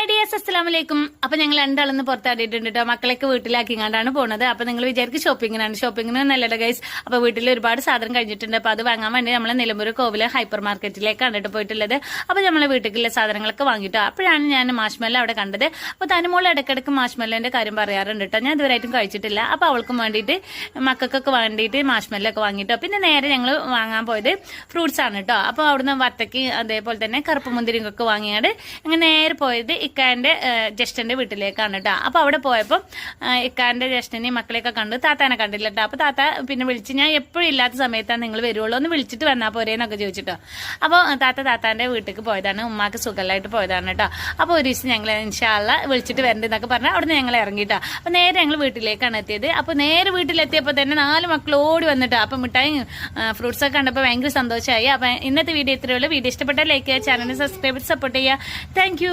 Dears അസ്സലാമലൈക്കും. അപ്പൊ ഞങ്ങൾ രണ്ടാളൊന്ന് പുറത്താടിയിട്ടുണ്ട് കേട്ടോ. മക്കളൊക്കെ വീട്ടിലാക്കിങ്ങാണ്ടാണ് പോണത്. അപ്പൊ നിങ്ങൾ വിചാരിക്കും ഷോപ്പിങ്ങിന് നല്ലത് ഗൈസ്. അപ്പൊ വീട്ടിൽ ഒരുപാട് സാധനം കഴിഞ്ഞിട്ടുണ്ട്. അപ്പൊ അത് വാങ്ങാൻ വേണ്ടി നമ്മളെ നിലമ്പൂർ കോവില് ഹൈപ്പർ മാർക്കറ്റിലേക്കാണ് കേട്ടോ പോയിട്ടുള്ളത്. അപ്പൊ നമ്മളെ വീട്ടിലുള്ള സാധനങ്ങളൊക്കെ വാങ്ങിട്ടോ. അപ്പോഴാണ് ഞാൻ മാഷ്മെല്ല അവിടെ കണ്ടത്. അപ്പൊ തനുമോൾ ഇടയ്ക്കിടയ്ക്ക് മാഷ്മെല്ലിന്റെ കാര്യം പറയാറുണ്ട് കേട്ടോ. ഞാൻ ഇതുവരെയായിട്ടും കഴിച്ചിട്ടില്ല. അപ്പൊ അവൾക്കും വേണ്ടിയിട്ട് മക്കൾക്കൊക്കെ വേണ്ടിയിട്ട് മാഷ്മെല്ലൊക്കെ വാങ്ങിട്ടോ. പിന്നെ നേരെ ഞങ്ങൾ വാങ്ങാൻ പോയത് ഫ്രൂട്ട്സ് ആണ് കേട്ടോ. അപ്പൊ അവിടുന്ന് വത്തക്ക് അതേപോലെ തന്നെ കറുപ്പ് മുന്തിരിങ്ങൊക്കെ വാങ്ങിയാണ്ട് അങ്ങനെ നേരെ പോയത് ഇക്കാന്റെ ജ്യേഷ്ഠന്റെ വീട്ടിലേക്കാണ് കേട്ടോ. അപ്പൊ അവിടെ പോയപ്പോൾ ഇക്കാന്റെ ജ്യേഷ്ഠനെയും മക്കളെയൊക്കെ കണ്ടു. താത്താനെ കണ്ടില്ല കേട്ടോ. അപ്പൊ താത്ത പിന്നെ വിളിച്ച്, ഞാൻ എപ്പോഴും ഇല്ലാത്ത സമയത്താണ് നിങ്ങൾ വരുവുള്ളൂ, ഒന്ന് വിളിച്ചിട്ട് വന്നാൽ പോരേന്നൊക്കെ ചോദിച്ചിട്ടോ. അപ്പോൾ താത്താന്റെ വീട്ടിലേക്ക് പോയതാണ്, ഉമ്മാക്ക് സുഖമായിട്ട് പോയതാണ് കേട്ടോ. അപ്പോൾ ഒരു ദിവസം ഞങ്ങൾ ഇൻഷാ അള്ളാ വിളിച്ചിട്ട് വരണ്ടെന്നൊക്കെ പറഞ്ഞാൽ അവിടെ നിന്ന് ഞങ്ങൾ ഇറങ്ങിയിട്ടോ. അപ്പൊ നേരെ ഞങ്ങൾ വീട്ടിലേക്കാണ് എത്തിയത്. അപ്പൊ നേരെ വീട്ടിലെത്തിയപ്പോൾ തന്നെ 4 മക്കൾ ഓടി വന്നിട്ടോ. അപ്പൊ മിഠായി ഫ്രൂട്ട്സ് ഒക്കെ കണ്ടപ്പോൾ ഭയങ്കര സന്തോഷമായി. അപ്പൊ ഇന്നത്തെ വീഡിയോ ഇത്രയേ ഉള്ളൂ. വീഡിയോ ഇഷ്ടപ്പെട്ടാൽ ലൈക്ക് ചെയ്യുക, ചാനൽ സബ്സ്ക്രൈബ് സപ്പോർട്ട് ചെയ്യുക. Thank you.